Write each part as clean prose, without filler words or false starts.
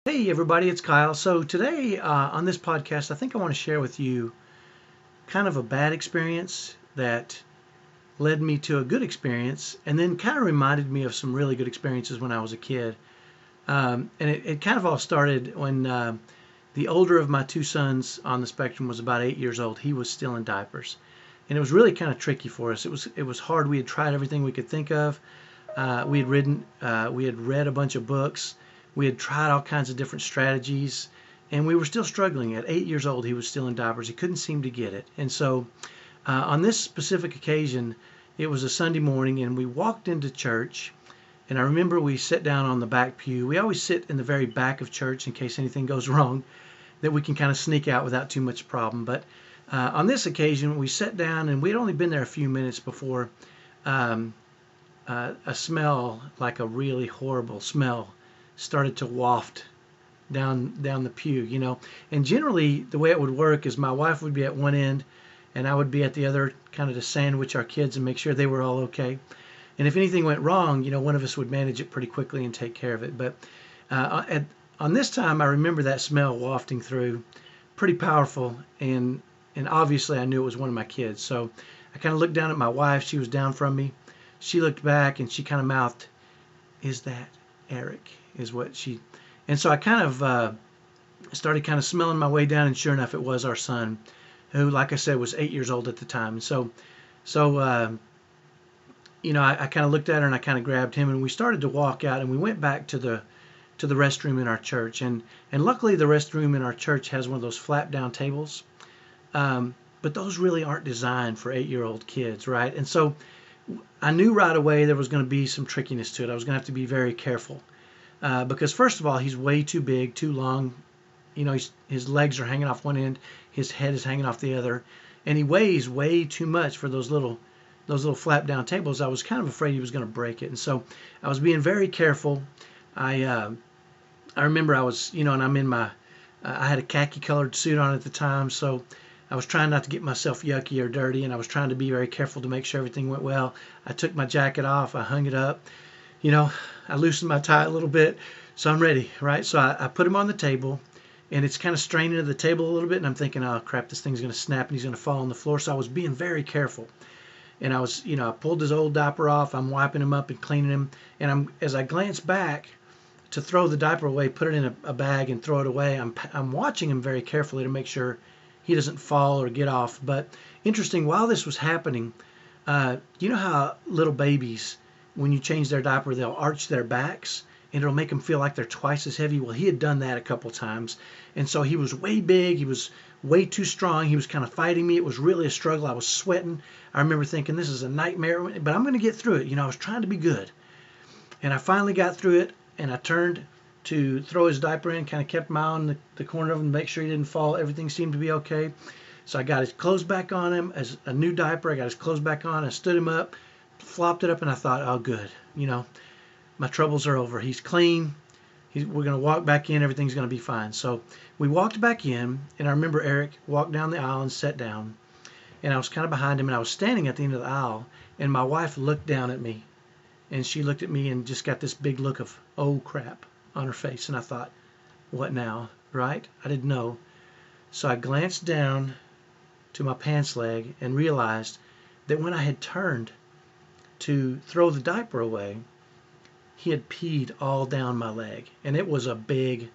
Hey everybody, it's Kyle. So today on this podcast, I think I want to share with you kind of a bad experience that led me to a good experience and then kind of reminded me of some really good experiences when I was a kid. And it kind of all started when the older of my two sons on the spectrum was about 8 years old. He was still in diapers. And it was really kind of tricky for us. It was hard. We had tried everything we could think of. We had read a bunch of books. We had tried all kinds of different strategies, and we were still struggling. At 8 years old, he was still in diapers. He couldn't seem to get it. And so, on this specific occasion, it was a Sunday morning, and we walked into church. And I remember we sat down on the back pew. We always sit in the very back of church in case anything goes wrong, that we can kind of sneak out without too much problem. But on this occasion, we sat down, and we'd only been there a few minutes before um, a smell, like a really horrible smell, started to waft down the pew. And generally the way it would work is my wife would be at one end and I would be at the other, kind of to sandwich our kids and make sure they were all okay. And if anything went wrong, one of us would manage it pretty quickly and take care of it. But on this time, I remember that smell wafting through, pretty powerful, and obviously I knew it was one of my kids. So I kind of looked down at my wife. She was down from me. She looked back and she kind of mouthed, "Is that Eric?" is what she. And so I kind of started kind of smelling my way down, and sure enough, it was our son, who, like I said, was 8 years old at the time. And I kind of looked at her and I kind of grabbed him, and we started to walk out, and we went back to the restroom in our church, and luckily the restroom in our church has one of those flap down tables, but those really aren't designed for 8-year-old kids, right? And so I knew right away there was going to be some trickiness to it. I was going to have to be very careful because, first of all, he's way too big, too long. His legs are hanging off one end, his head is hanging off the other, and he weighs way too much for those little flap down tables. I was kind of afraid he was going to break it, and so I was being very careful. I remember I was, and I'm in my, I had a khaki colored suit on at the time, so I was trying not to get myself yucky or dirty, and I was trying to be very careful to make sure everything went well. I took my jacket off, I hung it up, I loosened my tie a little bit, so I'm ready, right? So I put him on the table, and it's kind of straining to the table a little bit, and I'm thinking, oh crap, this thing's going to snap and he's going to fall on the floor. So I was being very careful, and I was, I pulled his old diaper off, I'm wiping him up and cleaning him, and as I glance back to throw the diaper away, put it in a bag and throw it away, I'm watching him very carefully to make sure he doesn't fall or get off. But interesting, while this was happening, you know how little babies, when you change their diaper, they'll arch their backs and it'll make them feel like they're twice as heavy. Well, he had done that a couple times, and so he was way big, he was way too strong, he was kind of fighting me. It was really a struggle. I was sweating. I remember thinking, this is a nightmare, but I'm going to get through it. I was trying to be good, and I finally got through it, and I turned to throw his diaper in, kind of kept my eye on the corner of him to make sure he didn't fall. Everything seemed to be okay. So I got his clothes back on him, as a new diaper. I got his clothes back on. I stood him up, flopped it up, and I thought, oh, good. My troubles are over. He's clean. We're going to walk back in. Everything's going to be fine. So we walked back in, and I remember Eric walked down the aisle and sat down. And I was kind of behind him, and I was standing at the end of the aisle, and my wife looked down at me. And she looked at me and just got this big look of, oh, crap, on her face. And I thought, what now, right? I didn't know. So I glanced down to my pants leg and realized that when I had turned to throw the diaper away, he had peed all down my leg. And it was a big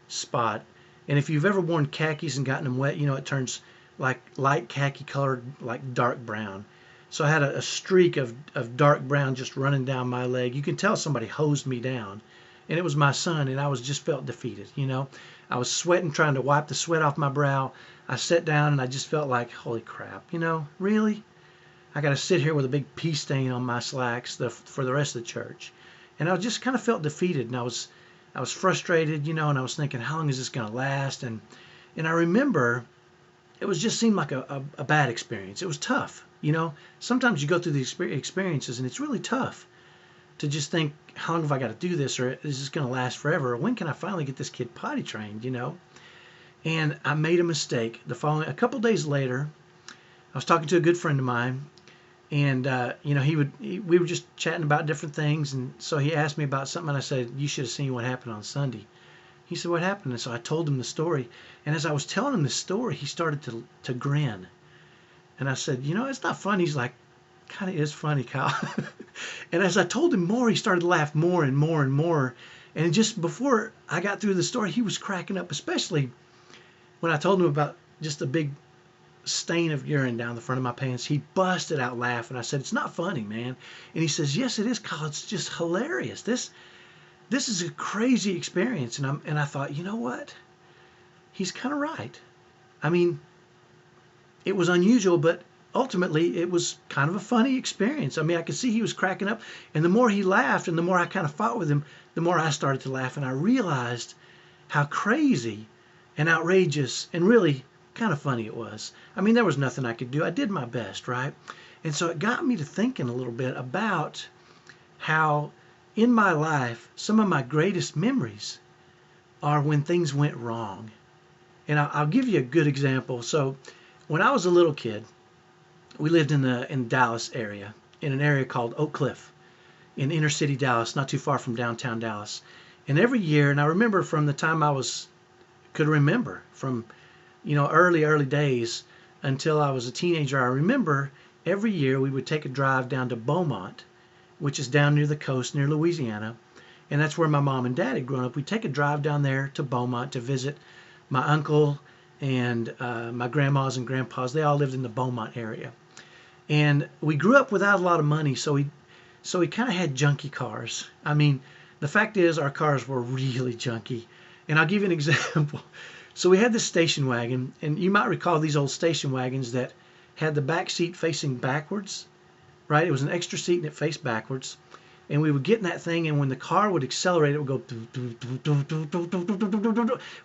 spot. And if you've ever worn khakis and gotten them wet, it turns like light khaki colored, like dark brown. So I had a streak of dark brown just running down my leg. You can tell somebody hosed me down. And it was my son, and I just felt defeated, I was sweating, trying to wipe the sweat off my brow. I sat down, and I just felt like, holy crap, really? I got to sit here with a big pee stain on my slacks for the rest of the church. And I just kind of felt defeated, and I was frustrated, and I was thinking, how long is this going to last? And I remember it just seemed like a bad experience. It was tough. Sometimes you go through these experiences and it's really tough to just think, how long have I got to do this, or is this going to last forever, or when can I finally get this kid potty trained? And I made a mistake. A couple days later, I was talking to a good friend of mine, and we were just chatting about different things, and so he asked me about something, and I said, you should have seen what happened on Sunday. He said, what happened? And so I told him the story. And as I was telling him the story, he started to grin. And I said, it's not funny. He's like, kind of is funny, Kyle. And as I told him more, he started to laugh more and more and more. And just before I got through the story, he was cracking up, especially when I told him about just a big stain of urine down the front of my pants. He busted out laughing. I said, it's not funny, man. And he says, yes, it is, Kyle. It's just hilarious. This is a crazy experience. And I thought, you know what? He's kind of right. I mean, it was unusual, but ultimately it was kind of a funny experience. I mean, I could see he was cracking up, and the more he laughed and the more I kind of fought with him, the more I started to laugh, and I realized how crazy and outrageous and really kind of funny it was. I mean, there was nothing I could do. I did my best, right? And so it got me to thinking a little bit about how in my life some of my greatest memories are when things went wrong. And I'll give you a good example. So when I was a little kid, we lived in the Dallas area, in an area called Oak Cliff, in inner city Dallas, not too far from downtown Dallas. And every year, and I remember from the time could remember, from early days until I was a teenager, I remember every year we would take a drive down to Beaumont, which is down near the coast, near Louisiana, and that's where my mom and dad had grown up. We'd take a drive down there to Beaumont to visit my uncle and my grandmas and grandpas. They all lived in the Beaumont area. And we grew up without a lot of money, so we kind of had junky cars. I mean, the fact is our cars were really junky. And I'll give you an example. So we had this station wagon, and you might recall these old station wagons that had the back seat facing backwards, right? It was an extra seat and it faced backwards. And we would get in that thing, and when the car would accelerate, it would go,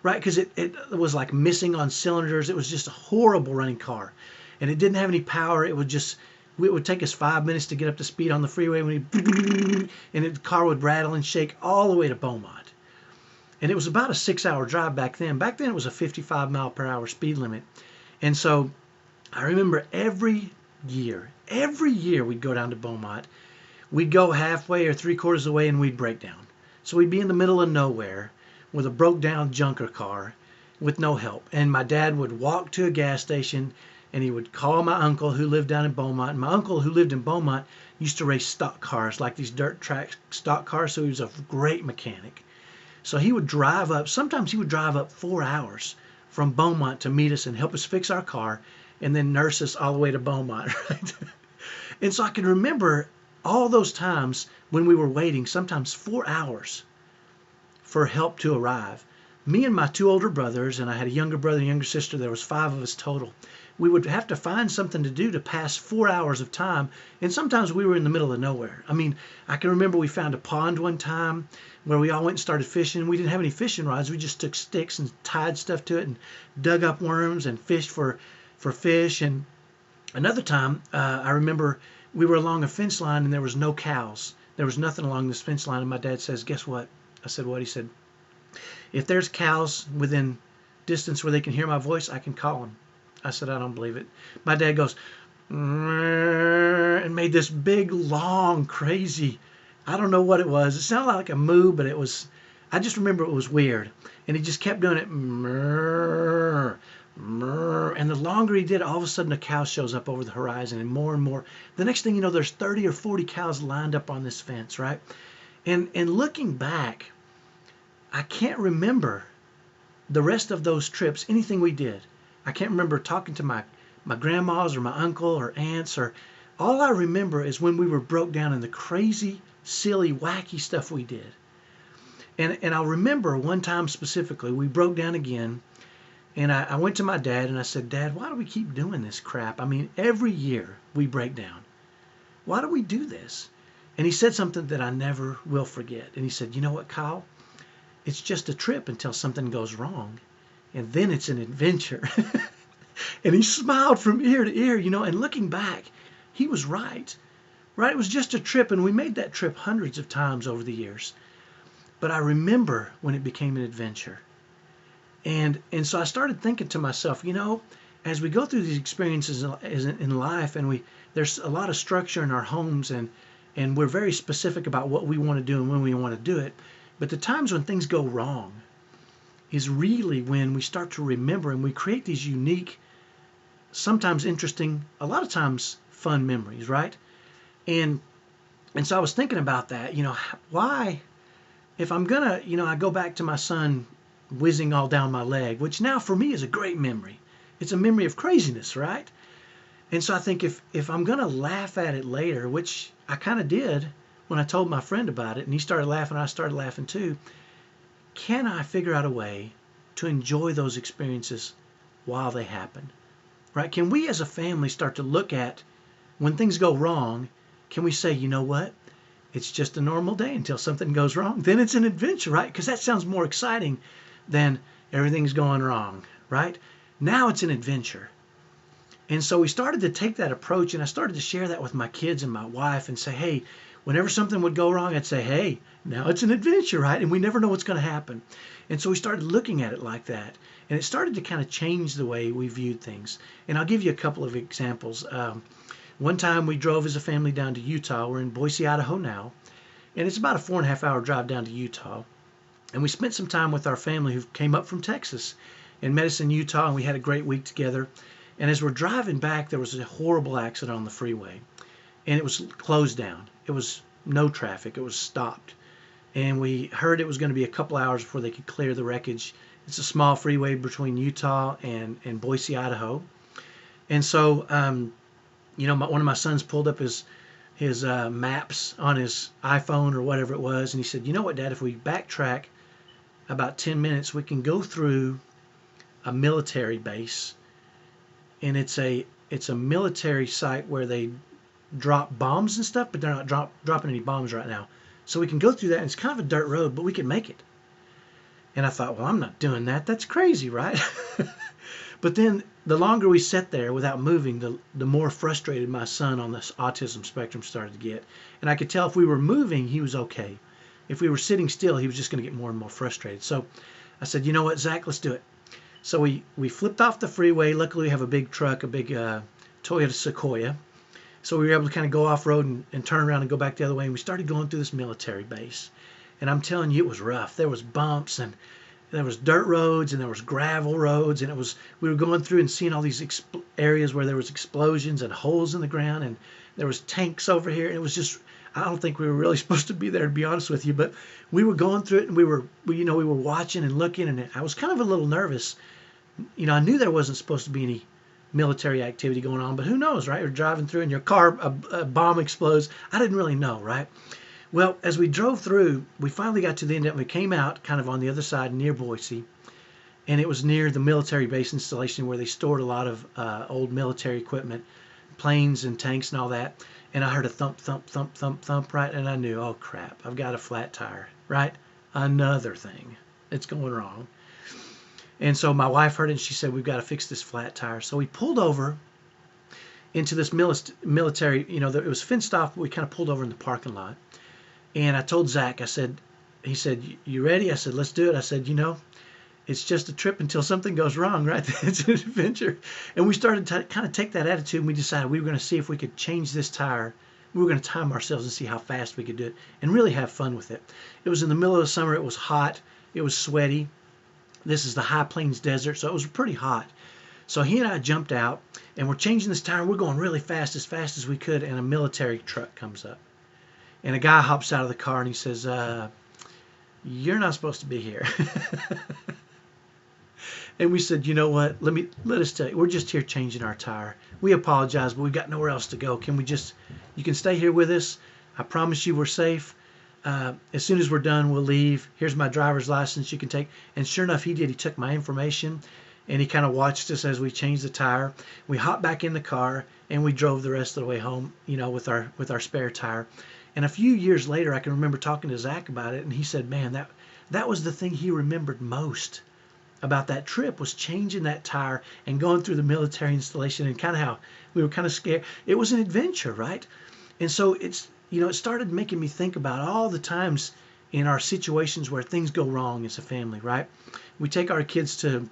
right? Because it was like missing on cylinders. It was just a horrible running car. And it didn't have any power. It would take us 5 minutes to get up to speed on the freeway, and the car would rattle and shake all the way to Beaumont. And it was about a 6-hour drive back then. Back then it was a 55 mile per hour speed limit. And so I remember every year we'd go down to Beaumont. We'd go halfway or 3/4 of the way and we'd break down. So we'd be in the middle of nowhere with a broke down junker car with no help. And my dad would walk to a gas station and he would call my uncle who lived down in Beaumont. And my uncle who lived in Beaumont used to race stock cars, like these dirt track stock cars. So he was a great mechanic. So he would drive up, sometimes he would drive up 4 hours from Beaumont to meet us and help us fix our car and then nurse us all the way to Beaumont, right? And so I can remember all those times when we were waiting, sometimes 4 hours for help to arrive. Me and my 2 older brothers, and I had a younger brother and younger sister, there was 5 of us total. We would have to find something to do to pass 4 hours of time, and sometimes we were in the middle of nowhere. I mean, I can remember we found a pond one time where we all went and started fishing. We didn't have any fishing rods. We just took sticks and tied stuff to it and dug up worms and fished for fish. And another time, I remember we were along a fence line and there was no cows. There was nothing along this fence line, and my dad says, guess what? I said, what? He said, if there's cows within distance where they can hear my voice, I can call them. I said, I don't believe it. My dad goes, and made this big, long, crazy, I don't know what it was. It sounded like a moo, but I just remember it was weird. And he just kept doing it. And the longer he did, all of a sudden a cow shows up over the horizon, and more. The next thing you know, there's 30 or 40 cows lined up on this fence, right? And looking back, I can't remember the rest of those trips, anything we did. I can't remember talking to my grandmas or my uncle or aunts, or all I remember is when we were broke down and the crazy, silly, wacky stuff we did. And I'll remember one time specifically, we broke down again, and I went to my dad and I said, Dad, why do we keep doing this crap? I mean, every year we break down. Why do we do this? And he said something that I never will forget. And he said, you know what, Kyle? It's just a trip until something goes wrong. And then it's an adventure. And he smiled from ear to ear, and looking back, he was right. Right? It was just a trip, and we made that trip hundreds of times over the years. But I remember when it became an adventure. And so I started thinking to myself, as we go through these experiences in life, and there's a lot of structure in our homes, and we're very specific about what we want to do and when we want to do it. But the times when things go wrong, is really when we start to remember and we create these unique, sometimes interesting, a lot of times fun memories, right? And and so I was thinking about that, why, if I'm gonna, I go back to my son whizzing all down my leg, which now for me is a great memory. It's a memory of craziness, right? And so I think if I'm gonna laugh at it later, which I kind of did when I told my friend about it, and he started laughing, I started laughing too. Can I figure out a way to enjoy those experiences while they happen? Right? Can we as a family start to look at when things go wrong? Can we say, you know what? It's just a normal day until something goes wrong. Then it's an adventure, right? Because that sounds more exciting than everything's going wrong, right? Now it's an adventure. And so we started to take that approach, and I started to share that with my kids and my wife and say, hey, whenever something would go wrong, I'd say, hey, now it's an adventure, right? And we never know what's going to happen. And so we started looking at it like that. And it started to kind of change the way we viewed things. And I'll give you a couple of examples. One time we drove as a family down to Utah. We're in Boise, Idaho now. And it's about a 4.5 hour drive down to Utah. And we spent some time with our family who came up from Texas and met us in Utah. And we had a great week together. And as we're driving back, there was a horrible accident on the freeway. And it was closed down. It was no traffic. It was stopped. And we heard it was going to be a couple hours before they could clear the wreckage. It's a small freeway between Utah and Boise, Idaho. And so, one of my sons pulled up his maps on his iPhone or whatever it was. And he said, you know what, Dad, if we backtrack about 10 minutes, we can go through a military base. And it's a military site where they drop bombs and stuff, but they're not dropping any bombs right now. So we can go through that, and it's kind of a dirt road, but we can make it. And I thought, well, I'm not doing that. That's crazy, right? But then the longer we sat there without moving, the more frustrated my son on this autism spectrum started to get. And I could tell if we were moving, he was okay. If we were sitting still, he was just going to get more and more frustrated. So I said, you know what, Zach, let's do it. So we flipped off the freeway. Luckily, we have a big truck, a big Toyota Sequoia. So we were able to kind of go off-road and turn around and go back the other way. And we started going through this military base. And I'm telling you, it was rough. There was bumps, and there was dirt roads, and there was gravel roads. And we were going through and seeing all these areas where there was explosions and holes in the ground. And there was tanks over here. And it was just, I don't think we were really supposed to be there, to be honest with you. But we were going through it, and we were watching and looking. And I was kind of a little nervous. I knew there wasn't supposed to be any military activity going on, but who knows, right? You're driving through and your car, a bomb explodes. I didn't really know, right? Well, as we drove through, we finally got to the end of it. We came out kind of on the other side near Boise, and it was near the military base installation where they stored a lot of old military equipment, planes and tanks and all that. And I heard a thump, thump, thump, thump, thump, right? And I knew, oh crap, I've got a flat tire, right? Another thing that's going wrong. And so my wife heard it, and she said, we've got to fix this flat tire. So we pulled over into this military, it was fenced off, but we kind of pulled over in the parking lot. And I told Zach, he said, you ready? I said, let's do it. I said, it's just a trip until something goes wrong, right? It's an adventure. And we started to kind of take that attitude, and we decided we were going to see if we could change this tire. We were going to time ourselves and see how fast we could do it and really have fun with it. It was in the middle of the summer. It was hot. It was sweaty. This is the High Plains Desert, so it was pretty hot. So he and I jumped out, and we're changing this tire. We're going really fast as we could, and a military truck comes up. And a guy hops out of the car, and he says, you're not supposed to be here. And we said, you know what, let us tell you, we're just here changing our tire. We apologize, but we've got nowhere else to go. You can stay here with us. I promise you we're safe. As soon as we're done, we'll leave. Here's my driver's license you can take. And sure enough, he did. He took my information, and he kind of watched us as we changed the tire. We hopped back in the car, and we drove the rest of the way home, with our spare tire. And a few years later, I can remember talking to Zach about it, and he said, man, that was the thing he remembered most about that trip, was changing that tire and going through the military installation, and kind of how we were kind of scared. It was an adventure, right? And so it started making me think about all the times in our situations where things go wrong as a family, right? We take our kids to,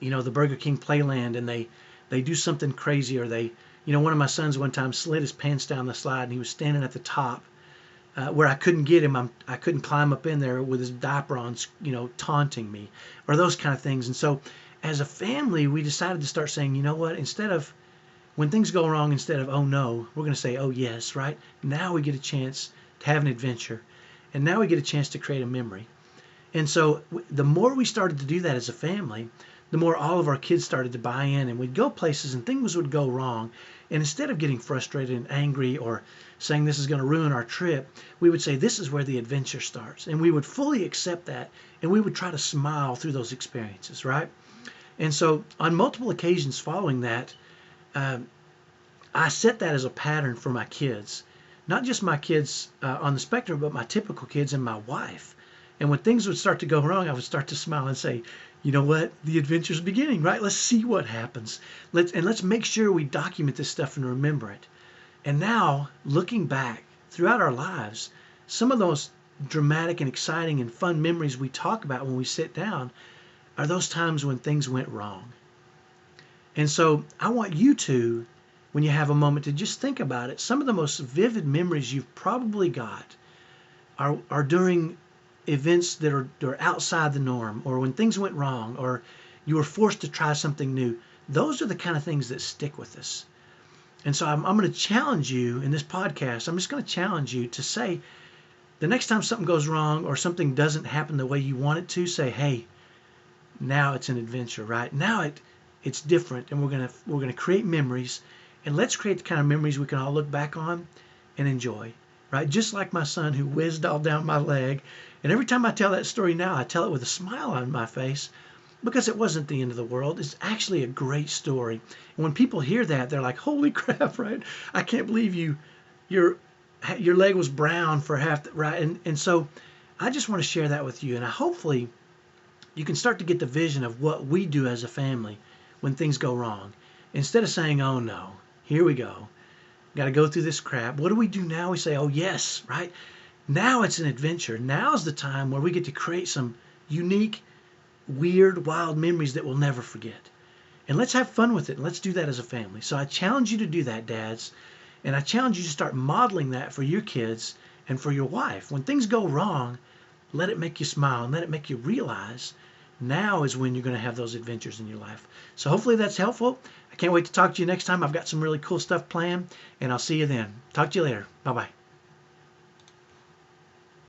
the Burger King Playland, and they do something crazy, or one of my sons one time slid his pants down the slide, and he was standing at the top where I couldn't get him. I couldn't climb up in there with his diaper on, taunting me, or those kind of things. And so, as a family, we decided to start saying, you know what? Instead of when things go wrong, instead of oh no, we're going to say oh yes, right? Now we get a chance to have an adventure, and now we get a chance to create a memory. And so, the more we started to do that as a family, the more all of our kids started to buy in, and we'd go places and things would go wrong. And instead of getting frustrated and angry or saying this is going to ruin our trip, we would say this is where the adventure starts. And we would fully accept that, and we would try to smile through those experiences, right? And so on multiple occasions following that, I set that as a pattern for my kids. Not just my kids on the spectrum, but my typical kids and my wife. And when things would start to go wrong, I would start to smile and say, you know what? The adventure's beginning, right? Let's see what happens. Let's make sure we document this stuff and remember it. And now, looking back throughout our lives, some of those dramatic and exciting and fun memories we talk about when we sit down are those times when things went wrong. And so I want you to, when you have a moment, to just think about it. Some of the most vivid memories you've probably got are during events that are outside the norm, or when things went wrong, or you were forced to try something new. Those are the kind of things that stick with us. And so I'm going to challenge you in this podcast. I'm just going to challenge you to say, the next time something goes wrong or something doesn't happen the way you want it to, say, hey, now it's an adventure, right? Now it's different, and we're going to create memories, and let's create the kind of memories we can all look back on and enjoy, right? Just like my son who whizzed all down my leg. And every time I tell that story now, I tell it with a smile on my face, because it wasn't the end of the world. It's actually a great story. And when people hear that, they're like, holy crap, right? I can't believe your leg was brown for half, right? And so I just want to share that with you. And hopefully you can start to get the vision of what we do as a family when things go wrong. Instead of saying, oh no, here we go, got to go through this crap. What do we do now? We say, oh yes, right? Now it's an adventure. Now's the time where we get to create some unique, weird, wild memories that we'll never forget. And let's have fun with it. And let's do that as a family. So I challenge you to do that, dads. And I challenge you to start modeling that for your kids and for your wife. When things go wrong, let it make you smile and let it make you realize now is when you're going to have those adventures in your life. So hopefully that's helpful. I can't wait to talk to you next time. I've got some really cool stuff planned, and I'll see you then. Talk to you later. Bye-bye.